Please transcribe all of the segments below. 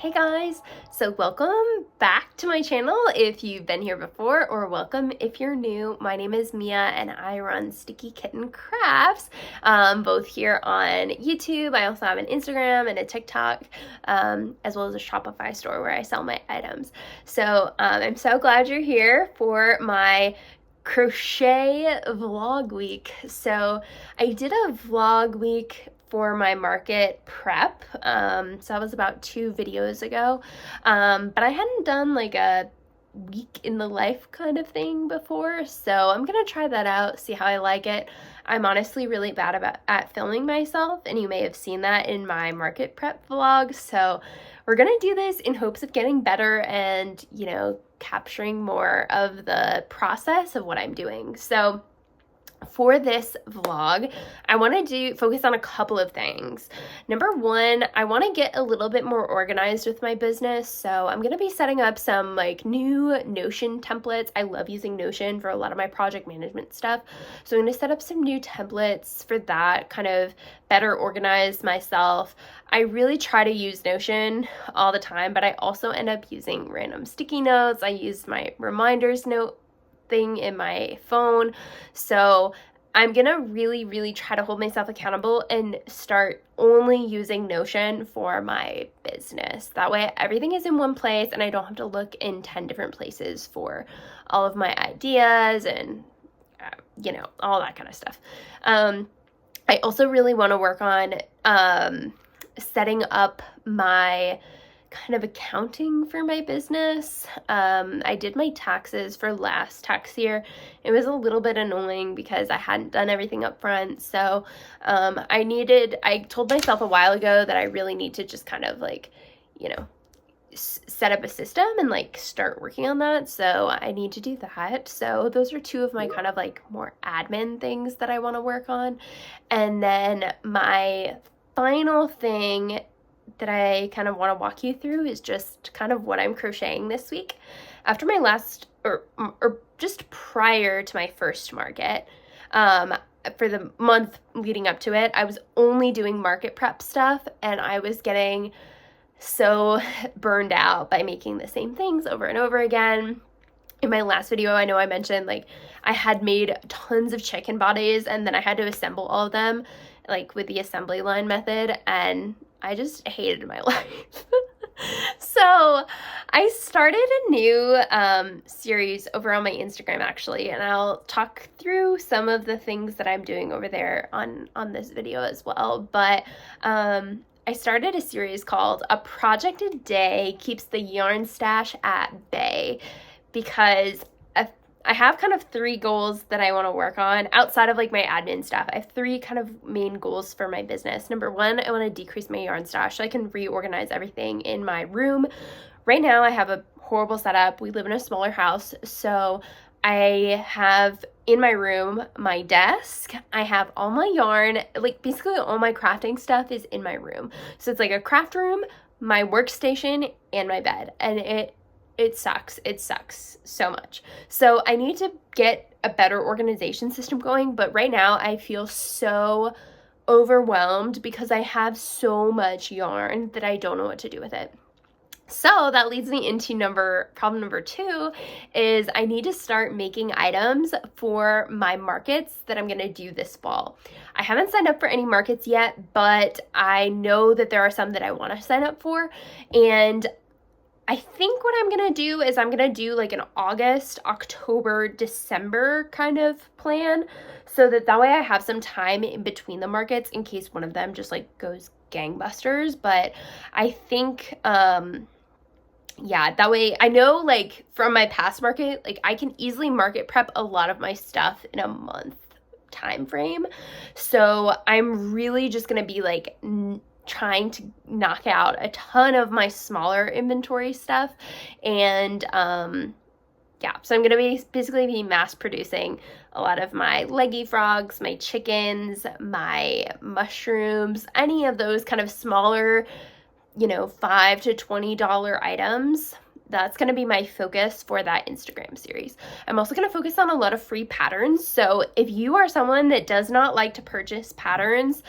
Hey guys, so welcome back to my channel if you've been here before, or welcome if you're new. My name is Mia and I run Sticky Kitten Crafts, both here on YouTube. I also have an Instagram and a TikTok, as well as a Shopify store where I sell my items. So I'm so glad you're here for my crochet vlog week. So I did a vlog week for my market prep, so that was about 2 videos ago, but I hadn't done like a week in the life kind of thing before, so I'm gonna try that out, see how I like it. I'm honestly really bad at filming myself, and you may have seen that in my market prep vlog, so we're gonna do this in hopes of getting better and, you know, capturing more of the process of what I'm doing. So for this vlog, I want to focus on a couple of things. Number one, I want to get a little bit more organized with my business. So I'm going to be setting up some like new Notion templates. I love using Notion for a lot of my project management stuff. So I'm going to set up some new templates for that, kind of better organize myself. I really try to use Notion all the time, but I also end up using random sticky notes. I use my reminders note thing in my phone. So I'm gonna really try to hold myself accountable and start only using Notion for my business. That way everything is in one place and I don't have to look in 10 different places for all of my ideas and you know, all that kind of stuff. I also really want to work on setting up my kind of accounting for my business. I did my taxes for last tax year. It was a little bit annoying because I hadn't done everything up front. So I told myself a while ago that I really need to just kind of like, you know, set up a system and like start working on that. So I need to do that. So those are 2 of my kind of like more admin things that I want to work on. And then my final thing that I kind of want to walk you through is just kind of what I'm crocheting this week. After my last, or just prior to my first market, for the month leading up to it, I was only doing market prep stuff, and I was getting so burned out by making the same things over and over again. In my last video, I know I mentioned like I had made tons of chicken bodies and then I had to assemble all of them like with the assembly line method, and I just hated my life. So I started a new series over on my Instagram actually, and I'll talk through some of the things that I'm doing over there on this video as well. But I started a series called A Project a Day Keeps the Yarn Stash at Bay, because I have kind of 3 goals that I want to work on outside of like my admin stuff. I have 3 kind of main goals for my business. Number 1, I want to decrease my yarn stash so I can reorganize everything in my room. Right now I have a horrible setup. We live in a smaller house, so I have in my room my desk. I have all my yarn, like basically all my crafting stuff is in my room. So it's like a craft room, my workstation, and my bed, and it sucks. It sucks so much. So I need to get a better organization system going, but right now I feel so overwhelmed because I have so much yarn that I don't know what to do with it. So that leads me into problem number 2 is I need to start making items for my markets that I'm going to do this fall. I haven't signed up for any markets yet, but I know that there are some that I want to sign up for, and I think what I'm going to do is I'm going to do like an August, October, December kind of plan, so that way I have some time in between the markets in case one of them just like goes gangbusters. But I think, yeah, that way I know like from my past market, like I can easily market prep a lot of my stuff in a month time frame. So I'm really just going to be like trying to knock out a ton of my smaller inventory stuff, and yeah, so I'm gonna be basically mass producing a lot of my leggy frogs, my chickens, my mushrooms, any of those kind of smaller, you know, $5 to $20 items that's going to be my focus for that Instagram series. I'm also going to focus on a lot of free patterns. So if you are someone that does not like to purchase patterns,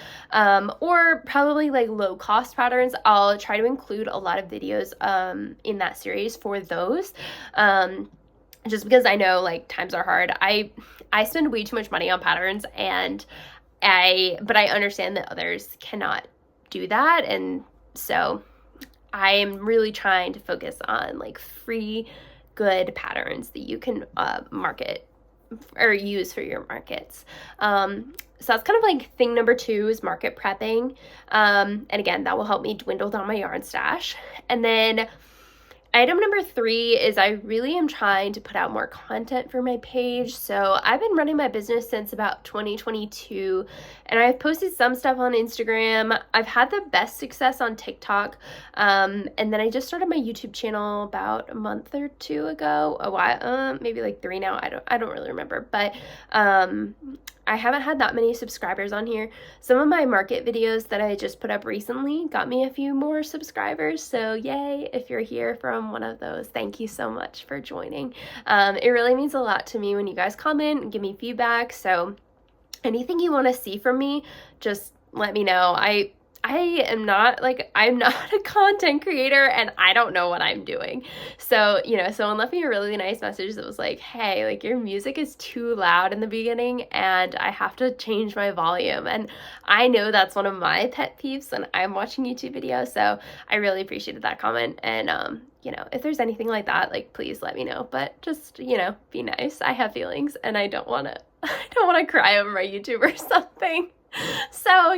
or probably like low cost patterns, I'll try to include a lot of videos in that series for those. Just because I know like times are hard. I spend way too much money on patterns, but I understand that others cannot do that. And so I am really trying to focus on like free, good patterns that you can market or use for your markets. So that's kind of like thing number 2 is market prepping. And again, that will help me dwindle down my yarn stash. And then item number 3 is I really am trying to put out more content for my page. So I've been running my business since about 2022, and I've posted some stuff on Instagram. I've had the best success on TikTok, and then I just started my YouTube channel about a month or 2 ago. A while, maybe like 3 now. I don't really remember, but I haven't had that many subscribers on here. Some of my market videos that I just put up recently got me a few more subscribers. So yay, if you're here from one of those, thank you so much for joining. It really means a lot to me when you guys comment and give me feedback. So anything you want to see from me, just let me know. I'm not a content creator, and I don't know what I'm doing. So, someone left me a really nice message that was like, hey, like your music is too loud in the beginning and I have to change my volume. And I know that's one of my pet peeves when I'm watching YouTube videos. So I really appreciated that comment. And, if there's anything like that, like, please let me know, but just, be nice. I have feelings and I don't want to cry over my YouTube or something. So,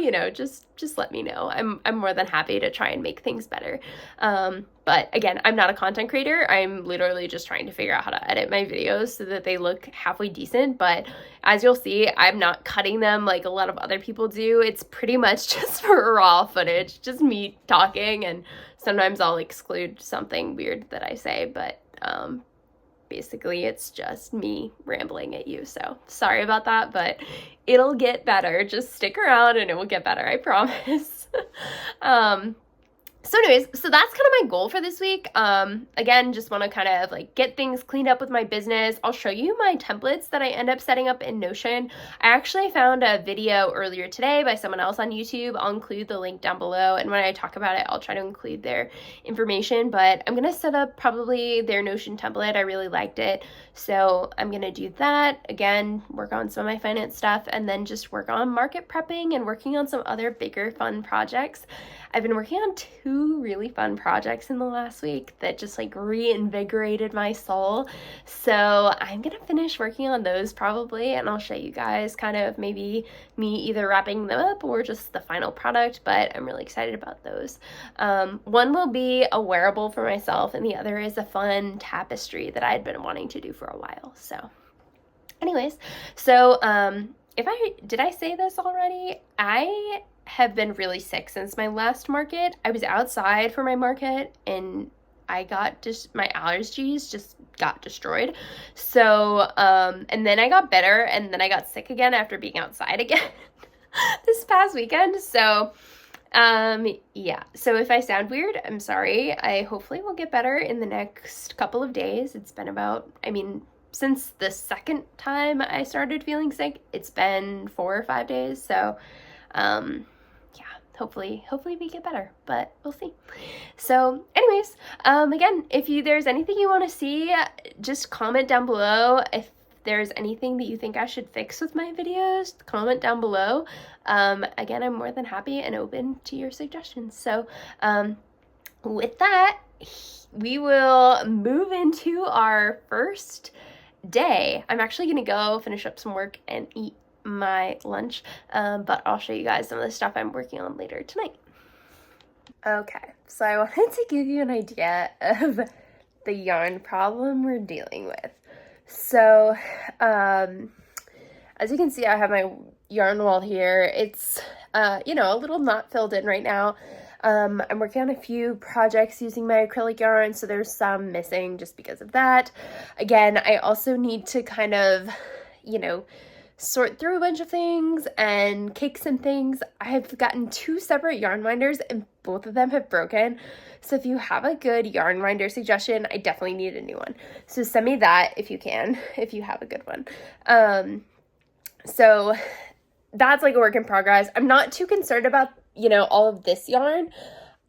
just let me know. I'm more than happy to try and make things better. But again, I'm not a content creator. I'm literally just trying to figure out how to edit my videos so that they look halfway decent. But as you'll see, I'm not cutting them like a lot of other people do. It's pretty much just for raw footage, just me talking, and sometimes I'll exclude something weird that I say, but basically it's just me rambling at you. So sorry about that, but it'll get better. Just stick around and it will get better, I promise. So anyways, so that's kind of my goal for this week. Again, just want to kind of like get things cleaned up with my business. I'll show you my templates that I end up setting up in Notion. I actually found a video earlier today by someone else on YouTube. I'll include the link down below, and when I talk about it, I'll try to include their information, but I'm going to set up probably their Notion template. I really liked it. So I'm going to do that. Again, work on some of my finance stuff, and then just work on market prepping and working on some other bigger fun projects. I've been working on 2 really fun projects in the last week that just like reinvigorated my soul. So I'm going to finish working on those probably, and I'll show you guys kind of maybe me either wrapping them up or just the final product, but I'm really excited about those. One will be a wearable for myself, and the other is a fun tapestry that I'd been wanting to do for a while. So anyways, so did I say this already? I have been really sick since my last market. I was outside for my market and I got my allergies just got destroyed. So, and then I got better, and then I got sick again after being outside again this past weekend. So, yeah. So if I sound weird, I'm sorry. I hopefully will get better in the next couple of days. It's been since the second time I started feeling sick, it's been 4 or 5 days. So, yeah, hopefully we get better, but we'll see. So anyways, again, if there's anything you want to see, just comment down below. If there's anything that you think I should fix with my videos, comment down below. Again, I'm more than happy and open to your suggestions. So, with that, we will move into our first day. I'm actually going to go finish up some work and eat my lunch, but I'll show you guys some of the stuff I'm working on later tonight. Okay, so I wanted to give you an idea of the yarn problem we're dealing with. So, as you can see, I have my yarn wall here. It's, a little not filled in right now. I'm working on a few projects using my acrylic yarn, so there's some missing just because of that. Again, I also need to kind of, sort through a bunch of things and cake some things. I've gotten 2 separate yarn winders and both of them have broken. So if you have a good yarn winder suggestion, I definitely need a new one. So send me that if you can, if you have a good one. So that's like a work in progress. I'm not too concerned about, you know, all of this yarn.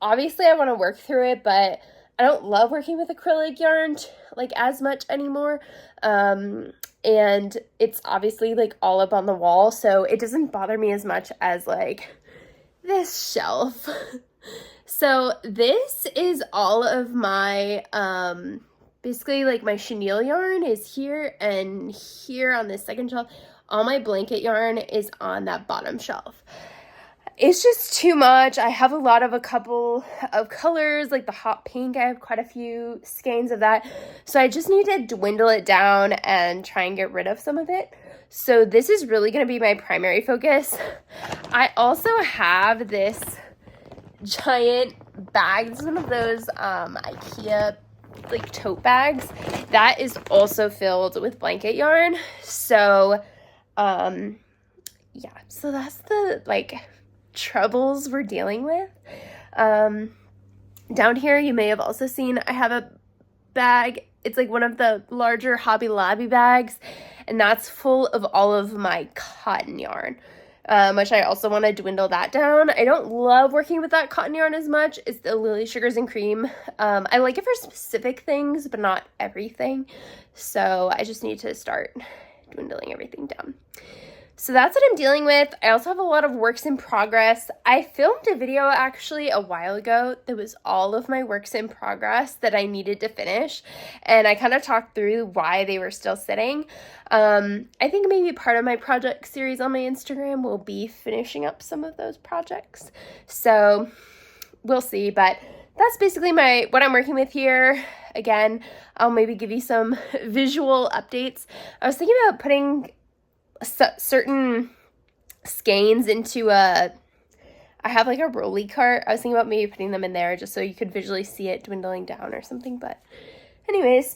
Obviously I want to work through it, but I don't love working with acrylic yarn like as much anymore. And it's obviously like all up on the wall, so it doesn't bother me as much as like this shelf. So this is all of my, basically like my chenille yarn is here, and here on this second shelf, all my blanket yarn is on that bottom shelf. It's just too much. I have a couple of colors, like the hot pink. I have quite a few skeins of that. So I just need to dwindle it down and try and get rid of some of it. So this is really going to be my primary focus. I also have this giant bag. This is one of those IKEA like tote bags that is also filled with blanket yarn. So yeah, so that's the like troubles we're dealing with. Down here you may have also seen I have a bag. It's like one of the larger Hobby Lobby bags, and that's full of all of my cotton yarn, which I also want to dwindle that down. I don't love working with that cotton yarn as much. It's the Lily Sugars and Cream. I like it for specific things, but not everything. So I just need to start dwindling everything down. So that's what I'm dealing with. I also have a lot of works in progress. I filmed a video actually a while ago that was all of my works in progress that I needed to finish. And I kind of talked through why they were still sitting. I think maybe part of my project series on my Instagram will be finishing up some of those projects. So we'll see, but that's basically what I'm working with here. Again, I'll maybe give you some visual updates. I was thinking about putting certain skeins into I have like a rolly cart. I was thinking about maybe putting them in there just so you could visually see it dwindling down or something. But anyways,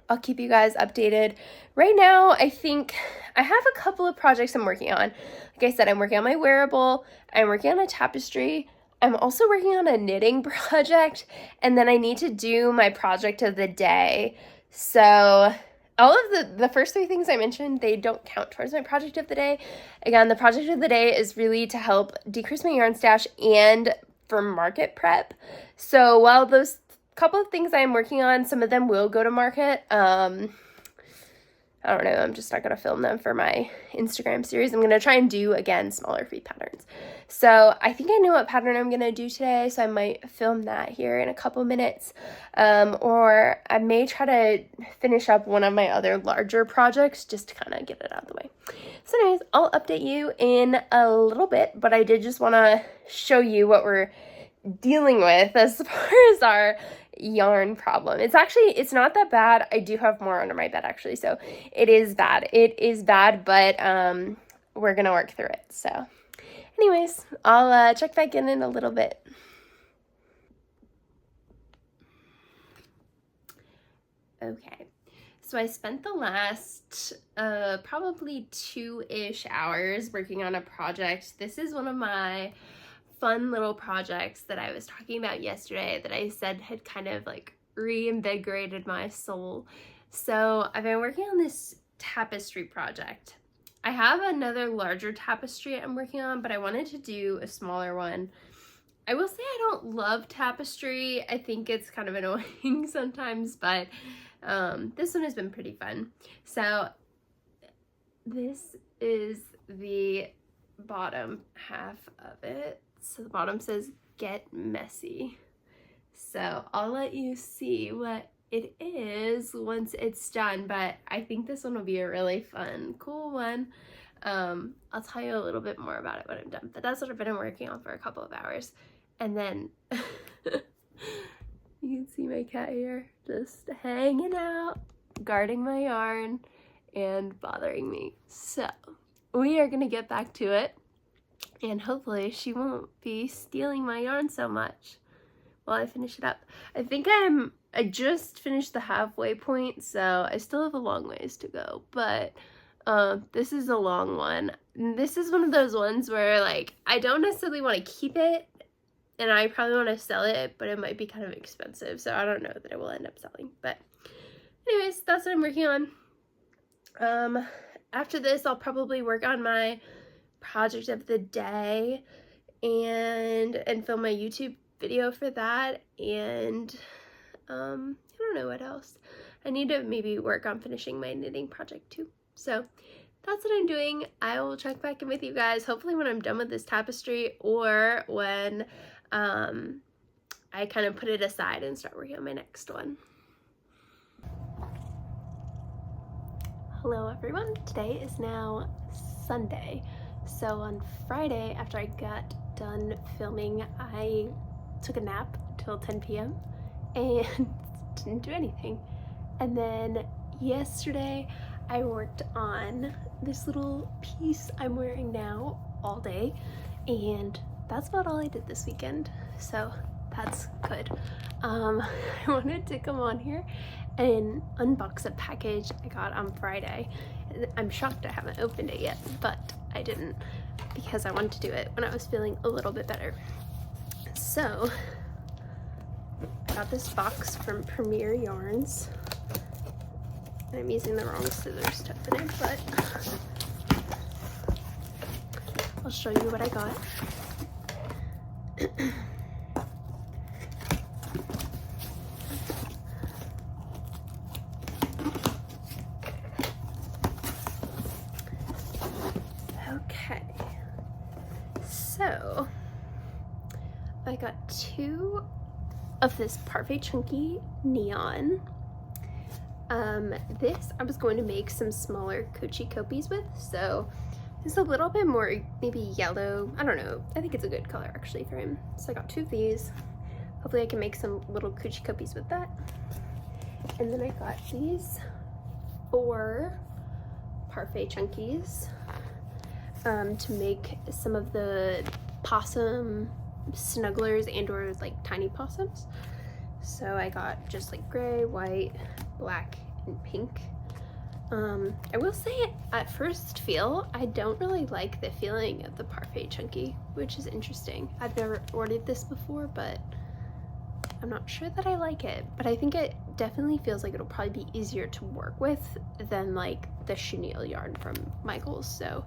I'll keep you guys updated. Right now, I think I have a couple of projects I'm working on. Like I said, I'm working on my wearable. I'm working on a tapestry. I'm also working on a knitting project. And then I need to do my project of the day. So all of the first 3 things I mentioned, they don't count towards my project of the day. Again, the project of the day is really to help decrease my yarn stash and for market prep. So while those couple of things I'm working on, some of them will go to market. I don't know, I'm just not going to film them for my Instagram series. I'm going to try and do, again, smaller free patterns. So I think I know what pattern I'm going to do today, so I might film that here in a couple minutes. Or I may try to finish up one of my other larger projects just to kind of get it out of the way. So anyways, I'll update you in a little bit, but I did just want to show you what we're dealing with as far as our yarn problem. It's not that bad. I do have more under my bed actually, so it is bad, but we're gonna work through it. So anyways, I'll check back in a little bit. Okay, so I spent the last probably 2-ish hours working on a project. This is one of my fun little projects that I was talking about yesterday that I said had kind of like reinvigorated my soul. So I've been working on this tapestry project. I have another larger tapestry I'm working on, but I wanted to do a smaller one. I will say I don't love tapestry. I think it's kind of annoying sometimes, but this one has been pretty fun. So this is the bottom half of it. So the bottom says "Get Messy." So I'll let you see what it is once it's done, but I think this one will be a really fun, cool one. I'll tell you a little bit more about it when I'm done, but that's what I've been working on for a couple of hours. And then you can see my cat here just hanging out, guarding my yarn and bothering me. So we are gonna get back to it. And hopefully she won't be stealing my yarn so much while I finish it up. I think I just finished the halfway point, so I still have a long ways to go. But This is a long one. This is one of those ones where like I don't necessarily want to keep it, and I probably want to sell it, but it might be kind of expensive, so I don't know that I will end up selling. But anyways, that's what I'm working on. After this, I'll probably work on my project of the day and film my YouTube video for that, and I don't know what else. I need to maybe work on finishing my knitting project too. So that's what I'm doing. I will check back in with you guys hopefully when I'm done with this tapestry, or when I kind of put it aside and start working on my next one. Hello everyone, today is now Sunday. So on Friday, after I got done filming, I took a nap till 10 p.m. and didn't do anything. And then yesterday I worked on this little piece I'm wearing now all day, and that's about all I did this weekend, so that's good. I wanted to come on here and unbox a package I got on Friday. I'm shocked I haven't opened it yet, but I didn't because I wanted to do it when I was feeling a little bit better. So I got this box from Premier Yarns. And I'm using the wrong scissors to open it, but I'll show you what I got. Okay, so I got 2 of this Parfait Chunky Neon. This I was going to make some smaller Coochie copies with, so it's a little bit more maybe yellow. I don't know, I think it's a good color actually for him. So I got 2 of these. Hopefully I can make some little Coochie copies with that. And then I got these 4 Parfait Chunkies to make some of the possum snugglers and or like tiny possums. So I got just like gray, white, black, and pink. I will say at first feel, I don't really like the feeling of the Parfait Chunky, which is interesting. I've never ordered this before, but I'm not sure that I like it. But I think it definitely feels like it'll probably be easier to work with than like the chenille yarn from Michaels. So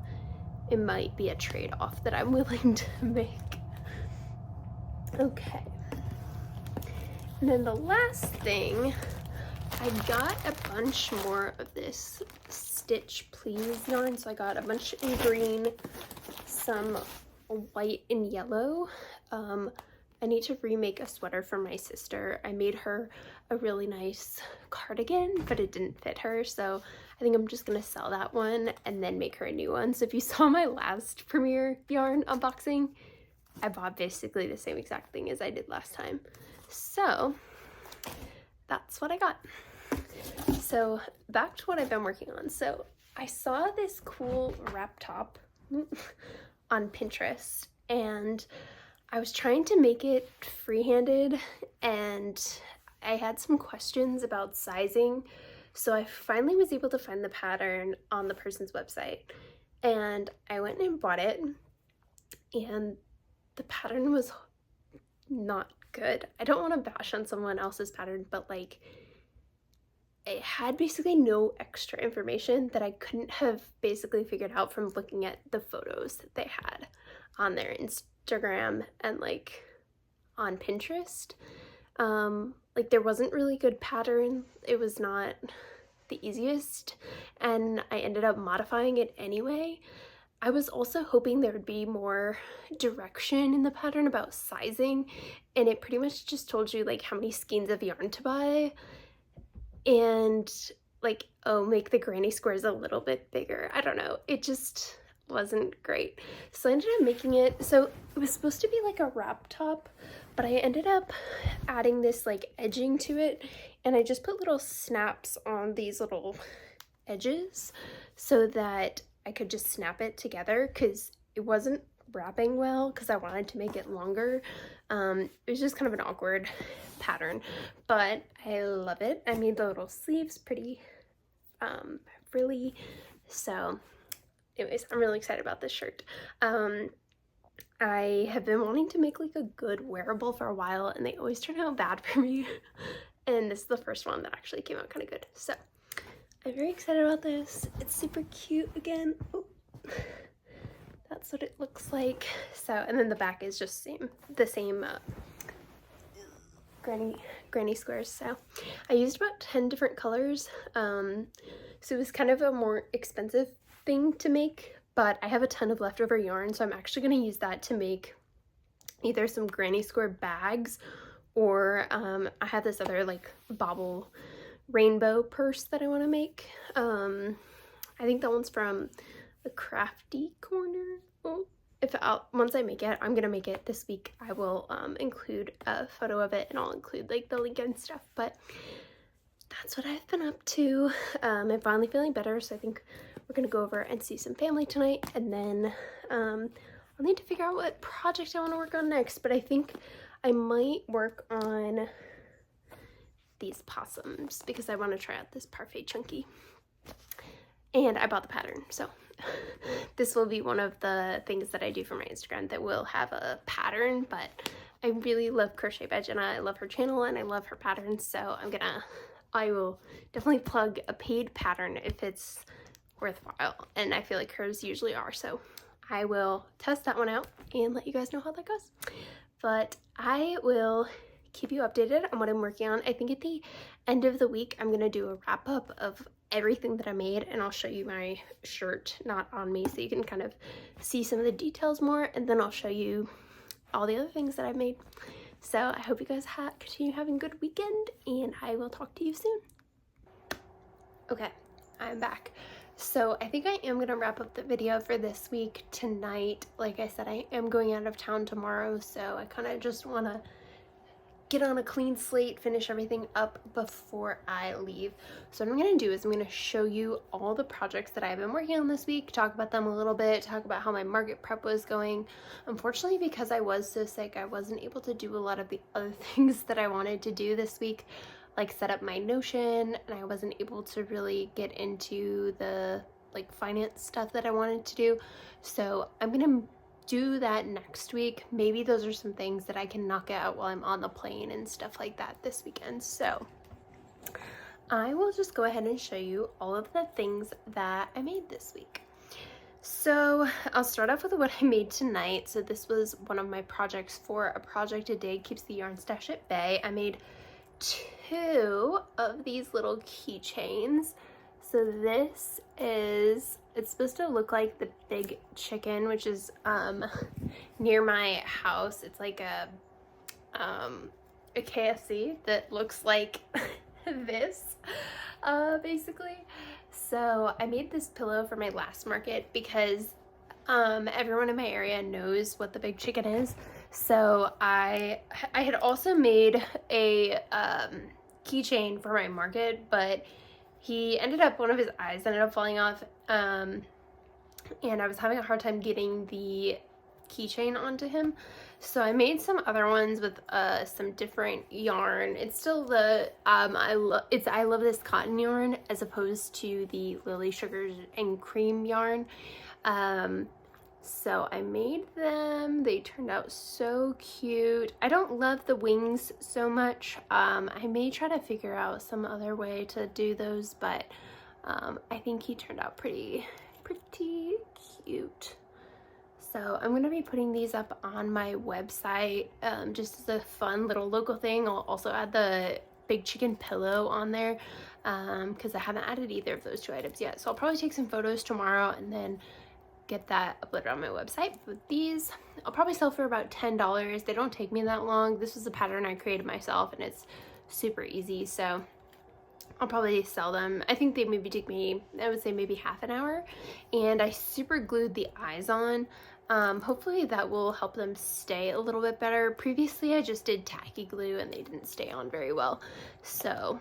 it might be a trade-off that I'm willing to make. Okay. And then the last thing, I got a bunch more of this Stitch Please yarn. So I got a bunch in green, some white and yellow. I need to remake a sweater for my sister. I made her a really nice cardigan, but it didn't fit her. So I think I'm just gonna sell that one and then make her a new one. So if you saw my last Premier yarn unboxing, I bought basically the same exact thing as I did last time. So that's what I got. So back to what I've been working on. So I saw this cool wrap top on Pinterest, and I was trying to make it free-handed, and I had some questions about sizing. So I finally was able to find the pattern on the person's website, and I went and bought it, and the pattern was not good. I don't want to bash on someone else's pattern, but like it had basically no extra information that I couldn't have basically figured out from looking at the photos that they had on their Instagram and like on Pinterest. Like there wasn't really good pattern. It was not the easiest, and I ended up modifying it anyway. I was also hoping there would be more direction in the pattern about sizing, and it pretty much just told you like how many skeins of yarn to buy and like, oh, make the granny squares a little bit bigger. I don't know, it just wasn't great. So I ended up making it, so it was supposed to be like a wrap top, but I ended up adding this like edging to it, and I just put little snaps on these little edges so that I could just snap it together, because it wasn't wrapping well because I wanted to make it longer. It was just kind of an awkward pattern, but I love it. I made the little sleeves pretty frilly, So anyways, I'm really excited about this shirt. I have been wanting to make like a good wearable for a while, and they always turn out bad for me. And this is the first one that actually came out kind of good. So I'm very excited about this. It's super cute again. Oh, that's what it looks like. So, and then the back is just the same granny squares. So I used about 10 different colors. So it was kind of a more expensive thing to make, but I have a ton of leftover yarn, so I'm actually going to use that to make either some granny square bags, or I have this other like bobble rainbow purse that I want to make. I think that one's from the Crafty Corner. Oh, once I make it, I'm gonna make it this week. I will include a photo of it, and I'll include like the link and stuff. But that's what I've been up to. I'm finally feeling better, so I think we're gonna go over and see some family tonight, and then I'll need to figure out what project I want to work on next. But I think I might work on these possums because I want to try out this parfait chunky, and I bought the pattern, so this will be one of the things that I do for my Instagram that will have a pattern. But I really love Crochet Veg, and I love her channel, and I love her patterns, so I will definitely plug a paid pattern if it's worthwhile, and I feel like hers usually are, so I will test that one out and let you guys know how that goes. But I will keep you updated on what I'm working on. I think at the end of the week I'm gonna do a wrap-up of everything that I made, and I'll show you my shirt not on me so you can kind of see some of the details more, and then I'll show you all the other things that I've made. So I hope you guys continue having a good weekend, and I will talk to you soon. Okay, I'm back. So I think I am gonna wrap up the video for this week tonight. Like I said, I am going out of town tomorrow, so I kind of just want to get on a clean slate, finish everything up before I leave. So what I'm gonna do is I'm gonna show you all the projects that I've been working on this week, talk about them a little bit, talk about how my market prep was going. Unfortunately, because I was so sick, I wasn't able to do a lot of the other things that I wanted to do this week, like set up my Notion, and I wasn't able to really get into the like finance stuff that I wanted to do. So I'm gonna do that next week. Maybe those are some things that I can knock out while I'm on the plane and stuff like that this weekend. So I will just go ahead and show you all of the things that I made this week. So I'll start off with what I made tonight. So this was one of my projects for A Project a Day Keeps the Yarn Stash at Bay. I made 2 of these little keychains. So this is, it's supposed to look like the Big Chicken, which is near my house. It's like a KFC that looks like this, basically. So I made this pillow for my last market because everyone in my area knows what the Big Chicken is. So I had also made a keychain for my market, but one of his eyes ended up falling off, and I was having a hard time getting the keychain onto him. So I made some other ones with some different yarn. It's still the I love this cotton yarn as opposed to the Lily Sugars and Cream yarn. So I made them. They turned out so cute. I don't love the wings so much. I may try to figure out some other way to do those, but I think he turned out pretty cute. So I'm going to be putting these up on my website just as a fun little local thing. I'll also add the Big Chicken pillow on there because I haven't added either of those 2 items yet. So I'll probably take some photos tomorrow and then get that uploaded on my website. But these I'll probably sell for about $10. They don't take me that long. This was a pattern I created myself, and it's super easy, so I'll probably sell them. I think they maybe take me, I would say maybe half an hour. And I super glued the eyes on. Hopefully that will help them stay a little bit better. Previously I just did tacky glue and they didn't stay on very well. So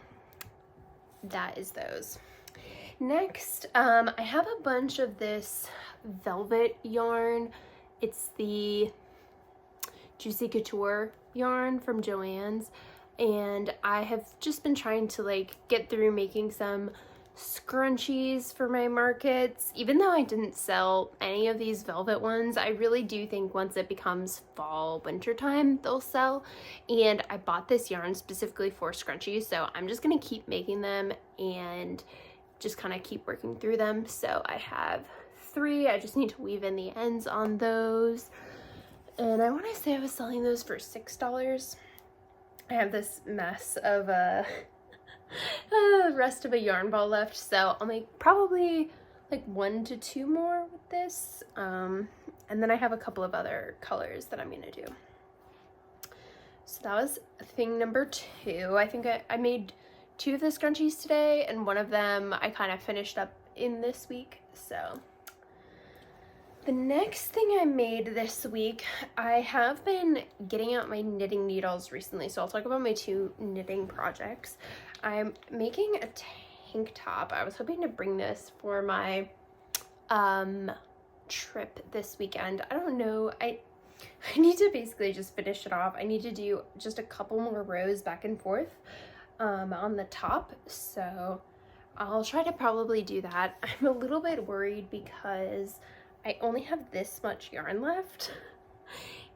that is those. Next, I have a bunch of this velvet yarn. It's the Juicy Couture yarn from Joann's, and I have just been trying to like get through making some scrunchies for my markets. Even though I didn't sell any of these velvet ones, I really do think once it becomes fall, winter time, they'll sell. And I bought this yarn specifically for scrunchies, so I'm just gonna keep making them and just kind of keep working through them. So I have 3. I just need to weave in the ends on those. And I want to say I was selling those for $6. I have this mess of rest of a yarn ball left, so I'll make probably like 1 to 2 more with this. And then I have a couple of other colors that I'm gonna do. So that was thing number 2. I think I made 2 of the scrunchies today, and one of them I kind of finished up in this week. So the next thing I made this week, I have been getting out my knitting needles recently, so I'll talk about my 2 knitting projects. I'm making a tank top. I was hoping to bring this for my trip this weekend. I don't know, I need to basically just finish it off. I need to do just a couple more rows back and forth on the top, so I'll try to probably do that. I'm a little bit worried because I only have this much yarn left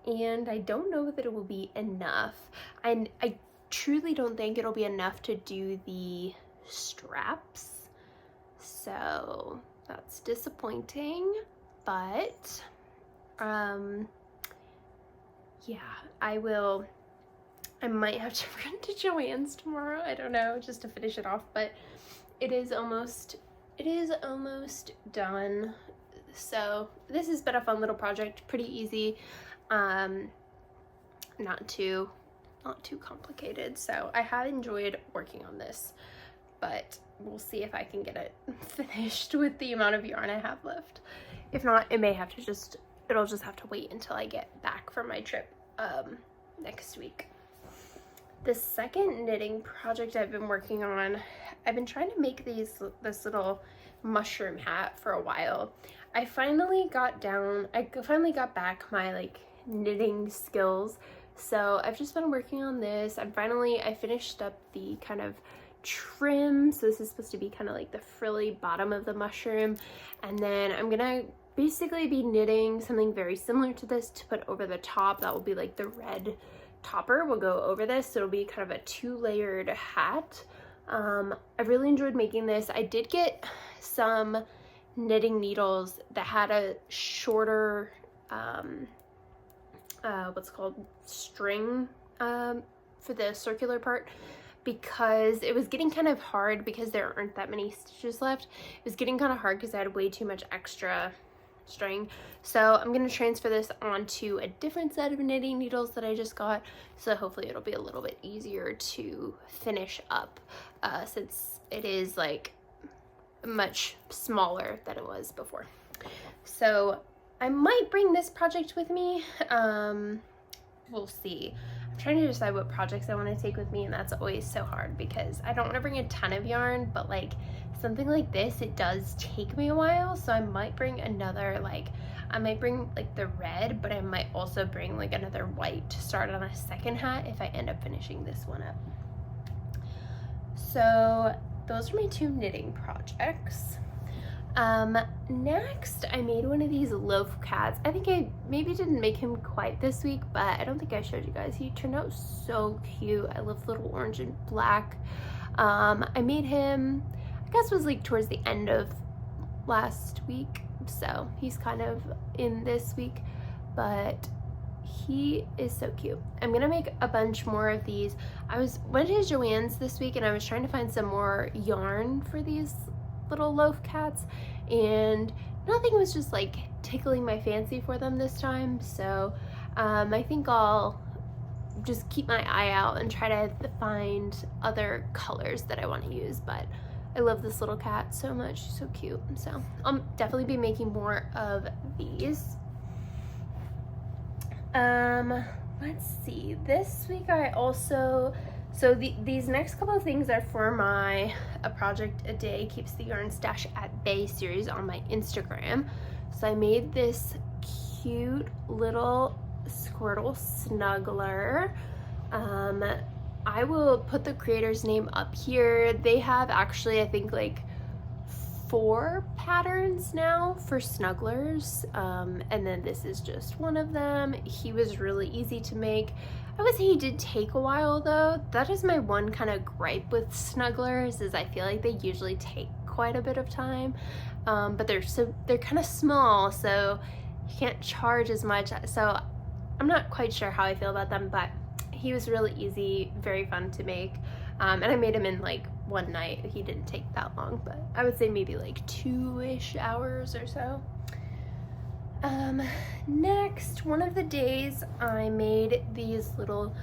and I don't know that it will be enough, and I truly don't think it'll be enough to do the straps, so that's disappointing. But yeah, I might have to run to Joann's tomorrow, I don't know, just to finish it off, but it is almost done. So this has been a fun little project, pretty easy, not too complicated. So I have enjoyed working on this, but we'll see if I can get it finished with the amount of yarn I have left. If not, it'll just have to wait until I get back from my trip next week. The second knitting project I've been working on, I've been trying to make this little mushroom hat for a while. I finally got back my like knitting skills, so I've just been working on this. I finished up the kind of trim, so this is supposed to be kind of like the frilly bottom of the mushroom, and then I'm gonna basically be knitting something very similar to this to put over the top. That will be like the red topper will go over this, so it'll be kind of a 2-layered hat. I really enjoyed making this. I did get some knitting needles that had a shorter what's called string for the circular part, because it was getting kind of hard because there aren't that many stitches left. It was getting kind of hard because I had way too much extra string. So I'm going to transfer this onto a different set of knitting needles that I just got, so hopefully it'll be a little bit easier to finish up since it is like much smaller than it was before. So I might bring this project with me. We'll see. I'm trying to decide what projects I want to take with me, and that's always so hard because I don't want to bring a ton of yarn, but like something like this, it does take me a while. So I might bring another, like I might bring like the red, but I might also bring like another white to start on a second hat if I end up finishing this one up. So those are my 2 knitting projects. Next I made one of these loaf cats. I think I maybe didn't make him quite this week, but I don't think I showed you guys. He turned out so cute. I love little orange and black. I made him, I guess it was like towards the end of last week, so he's kind of in this week, but he is so cute. I'm gonna make a bunch more of these. Went to Joann's this week and I was trying to find some more yarn for these little loaf cats, and nothing was just like tickling my fancy for them this time. So I think I'll just keep my eye out and try to find other colors that I want to use, but I love this little cat so much. She's so cute. So I'll definitely be making more of these. Let's see, this week I also, so these next couple of things are for my A Project a Day Keeps the Yarn Stash at Bay series on my Instagram. So I made this cute little Squirtle snuggler. I will put the creator's name up here. They have actually, I think, like 4 patterns now for snugglers, and then this is just one of them. He was really easy to make. I would say he did take a while though. That is my one kind of gripe with snugglers, is I feel like they usually take quite a bit of time, but they're kind of small, so you can't charge as much, so I'm not quite sure how I feel about them, but he was really easy, very fun to make, and I made him in like one night. He didn't take that long, but I would say maybe like 2-ish hours or so. Next, one of the days I made these little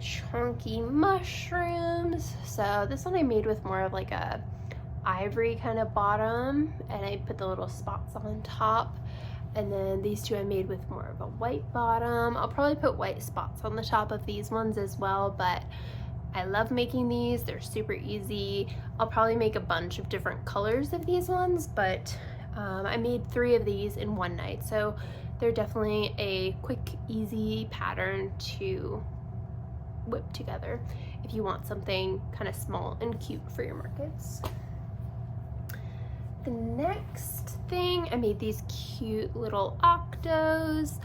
chunky mushrooms. So this one I made with more of like a ivory kind of bottom, and I put the little spots on top. And then these two I made with more of a white bottom. I'll probably put white spots on the top of these ones as well, but I love making these. They're super easy. I'll probably make a bunch of different colors of these ones, but I made 3 of these in one night, so they're definitely a quick, easy pattern to whip together if you want something kind of small and cute for your markets. The next thing, I made these cute little octos.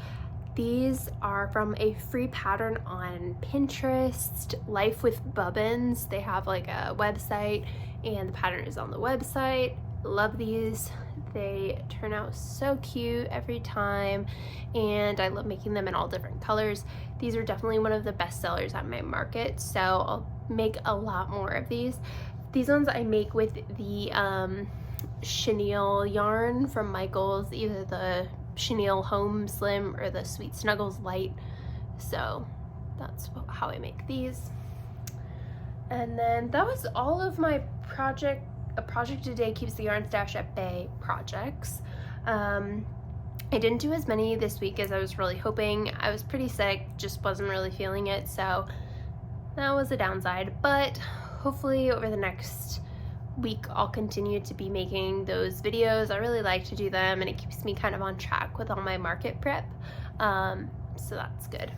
These are from a free pattern on Pinterest, Life with Bubbins. They have like a website, and the pattern is on the website. Love these. They turn out so cute every time, and I love making them in all different colors. These are definitely one of the best sellers at my market, so I'll make a lot more of these. These ones I make with the chenille yarn from Michaels, either the chenille Home Slim or the Sweet Snuggles Light. So that's how I make these. And then that was all of my A Project a Day Keeps the Yarn Stash at Bay projects. I didn't do as many this week as I was really hoping. I was pretty sick, just wasn't really feeling it, so that was a downside. But hopefully over the next week I'll continue to be making those videos. I really like to do them, and it keeps me kind of on track with all my market prep, so that's good.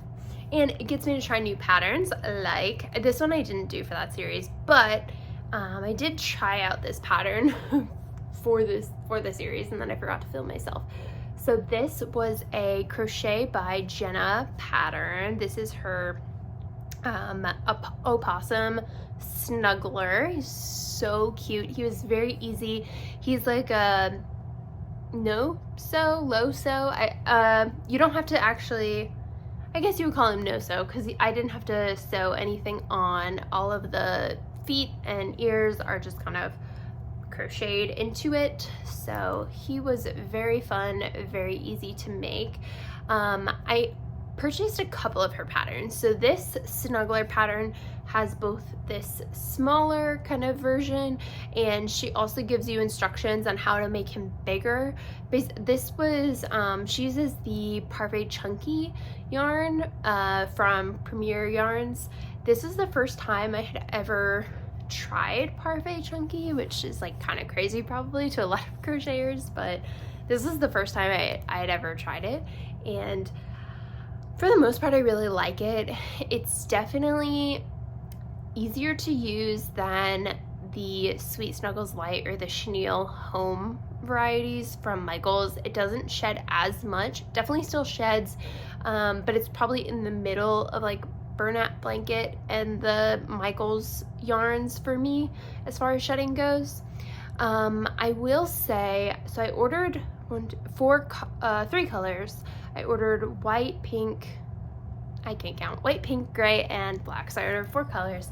And it gets me to try new patterns, like this one I didn't do for that series, but I did try out this pattern for the series, and then I forgot to film myself. So this was a Crochet by Jenna pattern. This is her opossum snuggler. He's so cute. He was very easy. He's like a low sew. You don't have to actually, I guess you would call him no sew, because I didn't have to sew anything on. All of the feet and ears are just kind of crocheted into it, so he was very fun, very easy to make. I purchased a couple of her patterns. So this snuggler pattern has both this smaller kind of version, and she also gives you instructions on how to make him bigger. This was she uses the Parfait Chunky yarn from Premier Yarns. This is the first time I had ever tried Parfait Chunky, which is like kind of crazy probably to a lot of crocheters, but this is the first time I had ever tried it, and for the most part I really like it. It's definitely easier to use than the Sweet Snuggles Light or the chenille Home varieties from Michaels. It doesn't shed as much, definitely still sheds, but it's probably in the middle of like Bernat Blanket and the Michaels yarns for me as far as shedding goes. I will say, so I ordered 3 colors. I ordered white, pink, I can't count, white, pink, gray, and black. So I ordered 4 colors.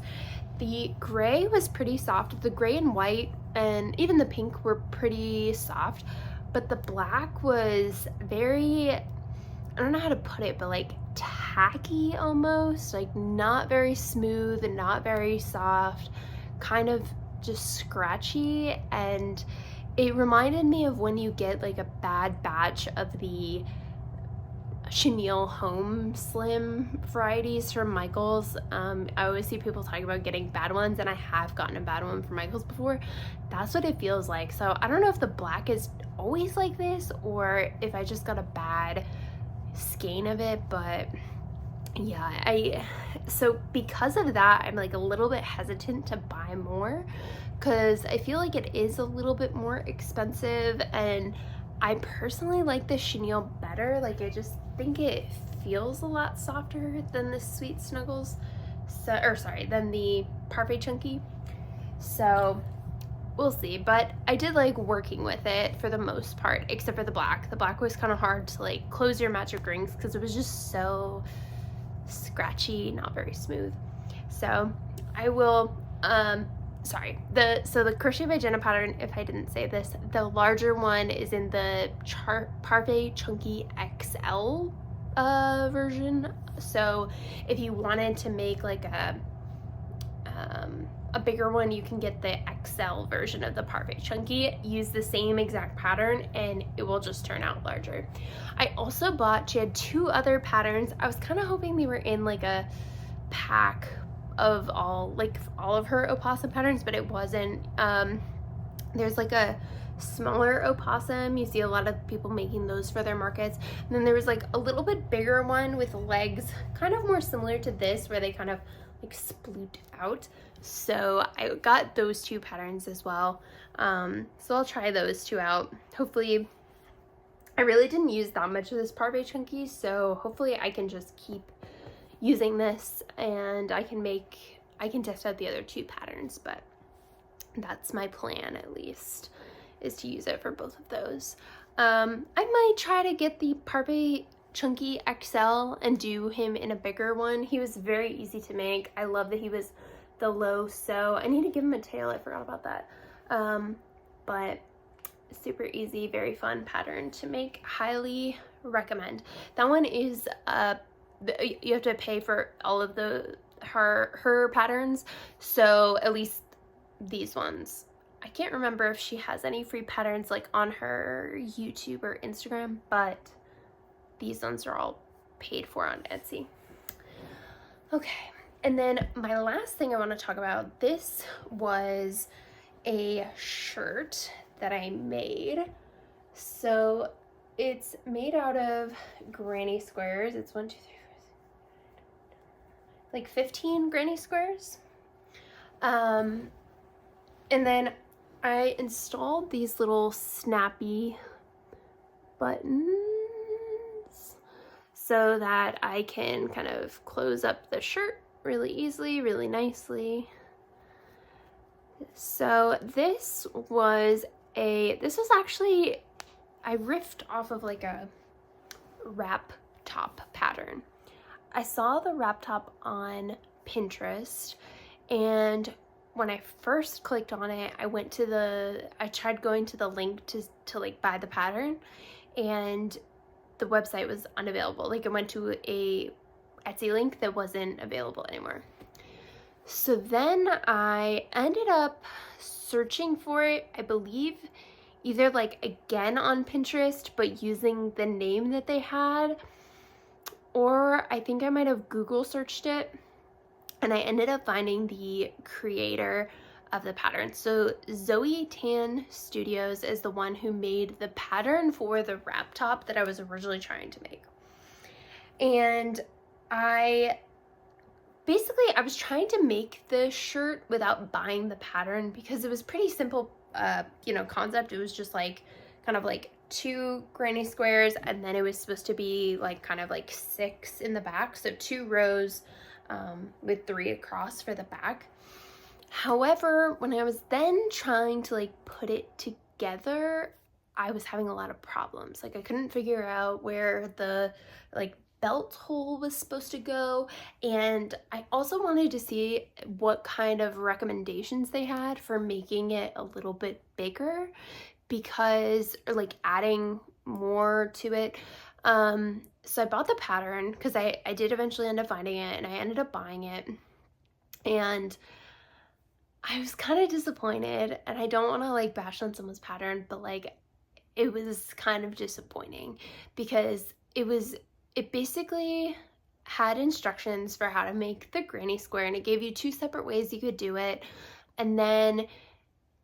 The gray was pretty soft. The gray and white and even the pink were pretty soft, but the black was very, I don't know how to put it, but like tacky almost, like not very smooth and not very soft, kind of just scratchy. And it reminded me of when you get like a bad batch of the chenille Home Slim varieties from Michaels. I always see people talking about getting bad ones, and I have gotten a bad one from Michaels before. That's what it feels like. So I don't know if the black is always like this or if I just got a bad skein of it, but Yeah, so because of that, I'm like a little bit hesitant to buy more because I feel like it is a little bit more expensive, and I personally like the chenille better. Like, I just think it feels a lot softer than the Sweet Snuggles, than the Parfait Chunky. So we'll see, but I did like working with it for the most part, except for the black. The black was kind of hard to like close your magic rings because it was just so scratchy, not very smooth. So I will the Crochet by Jenna pattern, if I didn't say this, the larger one is in the Parfait Chunky XL version. So if you wanted to make like a bigger one, you can get the XL version of the Parfait Chunky, use the same exact pattern, and it will just turn out larger. I also bought, she had 2 other patterns. I was kind of hoping they were in like a pack of all of her opossum patterns, but it wasn't. There's like a smaller opossum. You see a lot of people making those for their markets. And then there was like a little bit bigger one with legs, kind of more similar to this, where they kind of like sploot out. So I got those 2 patterns as well. So I'll try those 2 out. Hopefully, I really didn't use that much of this Parfait Chunky, so hopefully I can just keep using this and I can test out the other 2 patterns, but that's my plan, at least, is to use it for both of those. I might try to get the Parfait Chunky XL and do him in a bigger one. He was very easy to make. I love that he was the low sew. I need to give him a tail, I forgot about that. But super easy, very fun pattern to make. Highly recommend. That one is you have to pay for all of her patterns, so at least these ones. I can't remember if she has any free patterns like on her YouTube or Instagram, but these ones are all paid for on Etsy. Okay, and then my last thing I want to talk about, this was a shirt that I made. So it's made out of granny squares. It's 1, 2, 3, 4, like 15 granny squares. And then I installed these little snappy buttons so that I can kind of close up the shirt really easily, really nicely. So this was actually, I riffed off of like a wrap top pattern. I saw the wrap top on Pinterest, and when I first clicked on it, I tried going to the link to like buy the pattern, and the website was unavailable. Like, it went to a Etsy link that wasn't available anymore. So then I ended up searching for it, I believe, either like again on Pinterest, but using the name that they had, or I think I might have Google searched it, and I ended up finding the creator of the pattern. So Zoe Tan Studios is the one who made the pattern for the wrap top that I was originally trying to make. And I was trying to make the shirt without buying the pattern because it was pretty simple, concept. It was just like kind of like 2 granny squares, and then it was supposed to be like kind of like 6 in the back, so 2 rows with 3 across for the back. However, when I was then trying to like put it together, I was having a lot of problems. Like, I couldn't figure out where the like belt hole was supposed to go, and I also wanted to see what kind of recommendations they had for making it a little bit bigger, because, or like adding more to it. So I bought the pattern because I did eventually end up finding it, and I ended up buying it, and I was kind of disappointed, and I don't want to like bash on someone's pattern, but like it was kind of disappointing because it basically had instructions for how to make the granny square, and it gave you 2 separate ways you could do it, and then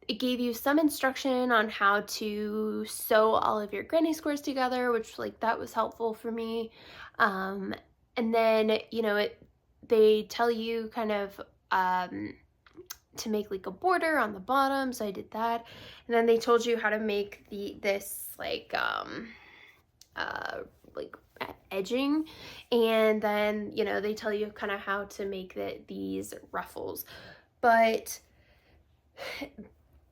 it gave you some instruction on how to sew all of your granny squares together, which like that was helpful for me. And And then, you know, they tell you kind of to make like a border on the bottom, so I did that. And then they told you how to make this like edging, and then, you know, they tell you kind of how to make these ruffles. But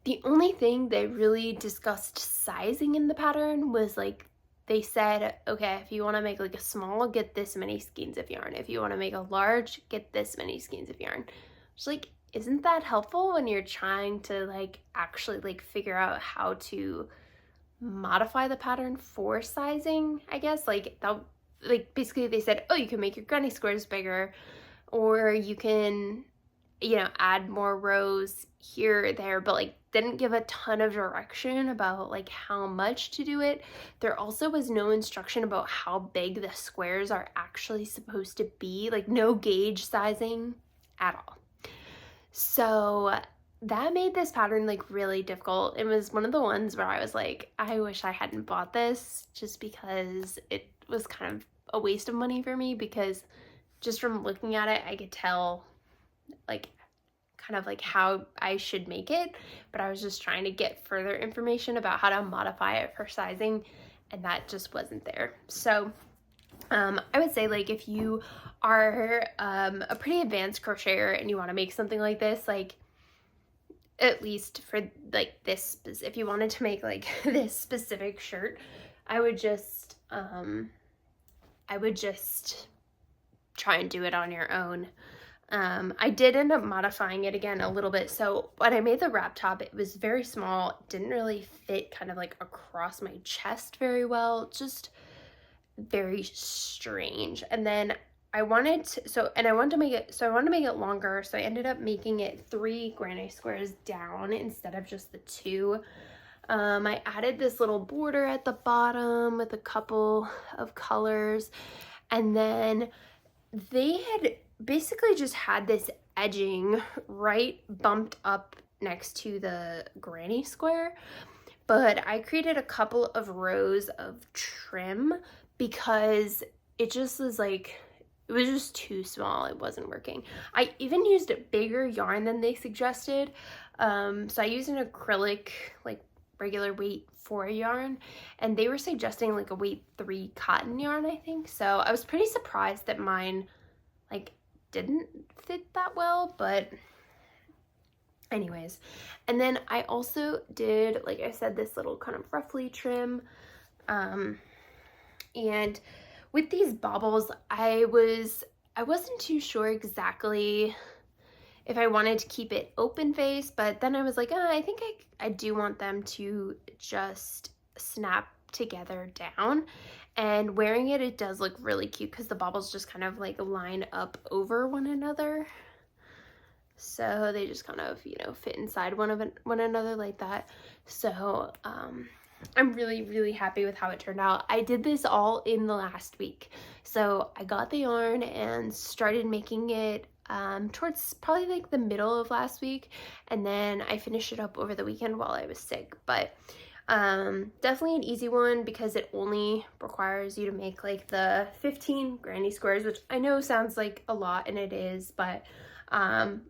the only thing they really discussed sizing in the pattern was like, they said, okay, if you want to make like a small, get this many skeins of yarn. If you want to make a large, get this many skeins of yarn. It's like, isn't that helpful when you're trying to like actually like figure out how to modify the pattern for sizing, I guess? Like that, like basically they said, oh, you can make your granny squares bigger, or you can, you know, add more rows here or there, but like didn't give a ton of direction about like how much to do it. There also was no instruction about how big the squares are actually supposed to be, like no gauge sizing at all. So that made this pattern like really difficult. It was one of the ones where I was like, I wish I hadn't bought this, just because it was kind of a waste of money for me, because just from looking at it, I could tell like kind of like how I should make it, but I was just trying to get further information about how to modify it for sizing, and that just wasn't there. So I would say, like, if you are a pretty advanced crocheter and you want to make something like this, like at least for like this, if you wanted to make like this specific shirt, I would just try and do it on your own. I did end up modifying it again a little bit. So when I made the wrap top, it was very small. It didn't really fit kind of like across my chest very well. Just very strange. And then I wanted to make it longer. So I ended up making it 3 granny squares down instead of just the 2. I added this little border at the bottom with a couple of colors, and then they had basically just had this edging right bumped up next to the granny square, but I created a couple of rows of trim because it just was like, it was just too small. It wasn't working. I even used a bigger yarn than they suggested. So I used an acrylic, like regular weight 4 yarn, and they were suggesting like a weight 3 cotton yarn, I think. So I was pretty surprised that mine like didn't fit that well, but anyways. And then I also did, like I said, this little kind of ruffly trim, and with these baubles, I wasn't too sure exactly if I wanted to keep it open face, but then I was like, oh, I think I do want them to just snap together down. And wearing it, it does look really cute because the baubles just kind of like line up over one another. So they just kind of, you know, fit inside one another like that. So I'm really, really happy with how it turned out. I did this all in the last week. So I got the yarn and started making it towards probably like the middle of last week, and then I finished it up over the weekend while I was sick. But definitely an easy one because it only requires you to make like the 15 granny squares, which I know sounds like a lot, and it is, but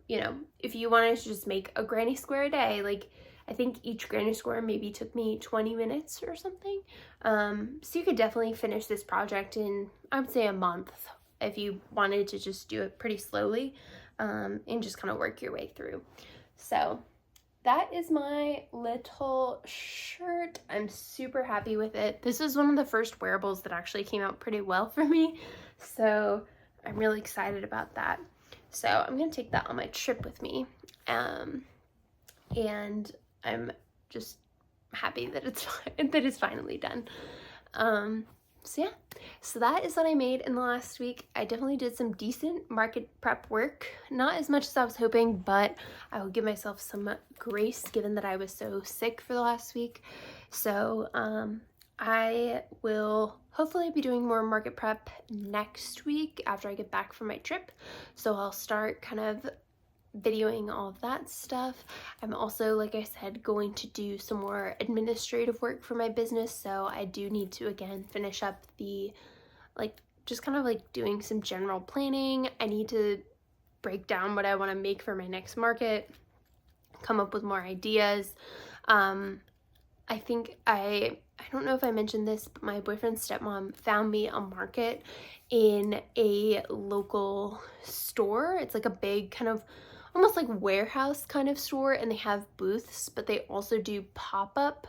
you know, if you wanted to just make a granny square a day, like I think each granny square maybe took me 20 minutes or something. So you could definitely finish this project in, I would say, a month if you wanted to just do it pretty slowly, and just kind of work your way through. So that is my little shirt. I'm super happy with it. This is one of the first wearables that actually came out pretty well for me, so I'm really excited about that. So I'm gonna take that on my trip with me, and I'm just happy that it's finally done. So yeah, so that is what I made in the last week. I definitely did some decent market prep work, not as much as I was hoping, but I will give myself some grace given that I was so sick for the last week. So I will hopefully be doing more market prep next week after I get back from my trip. So I'll start kind of videoing all of that stuff. I'm also, like I said, going to do some more administrative work for my business, so I do need to again finish up the like just kind of like doing some general planning. I need to break down what I want to make for my next market, come up with more ideas. I think I don't know if I mentioned this, but my boyfriend's stepmom found me a market in a local store. It's like a big kind of almost like warehouse kind of store, and they have booths, but they also do pop-up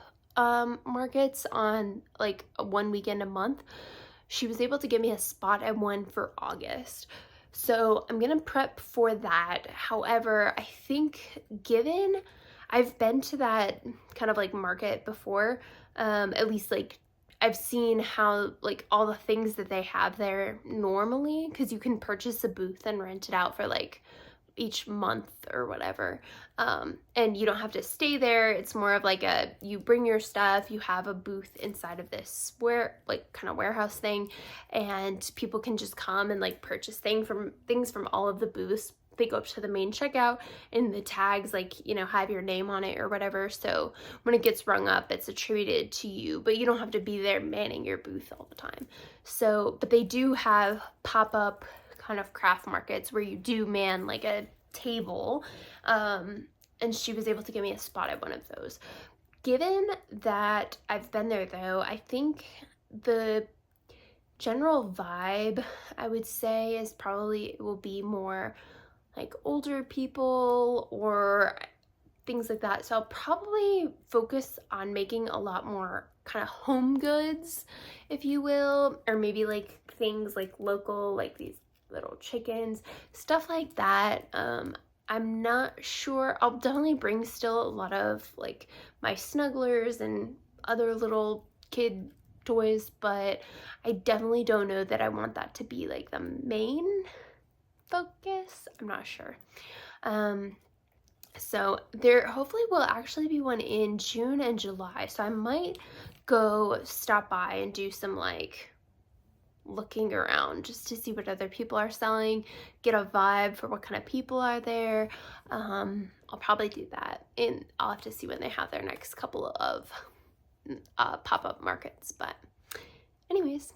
markets on like one weekend a month. She was able to give me a spot at one for August. So I'm gonna prep for that. However, I think given I've been to that kind of like market before, at least like I've seen how like all the things that they have there normally, because you can purchase a booth and rent it out for like each month or whatever, and you don't have to stay there. It's more of like you bring your stuff, you have a booth inside of this like kind of warehouse thing, and people can just come and like purchase things from all of the booths. They go up to the main checkout, and the tags like, you know, have your name on it or whatever, so when it gets rung up it's attributed to you, but you don't have to be there manning your booth all the time. So but they do have pop-up kind of craft markets where you do man like a table, and she was able to give me a spot at one of those. Given that I've been there though, I think the general vibe I would say is probably it will be more like older people or things like that. So I'll probably focus on making a lot more kind of home goods, if you will, or maybe like things like local, like these little chickens, stuff like that. I'm not sure. I'll definitely bring still a lot of like my snugglers and other little kid toys, but I definitely don't know that I want that to be like the main focus. I'm not sure. So there hopefully will actually be one in June and July, so I might go stop by and do some like looking around just to see what other people are selling, get a vibe for what kind of people are there. I'll probably do that, and I'll have to see when they have their next couple of pop-up markets. But anyways,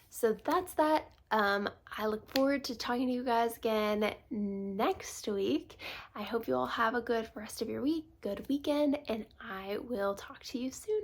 so that's that. I look forward to talking to you guys again next week. I hope you all have a good rest of your week, good weekend, and I will talk to you soon.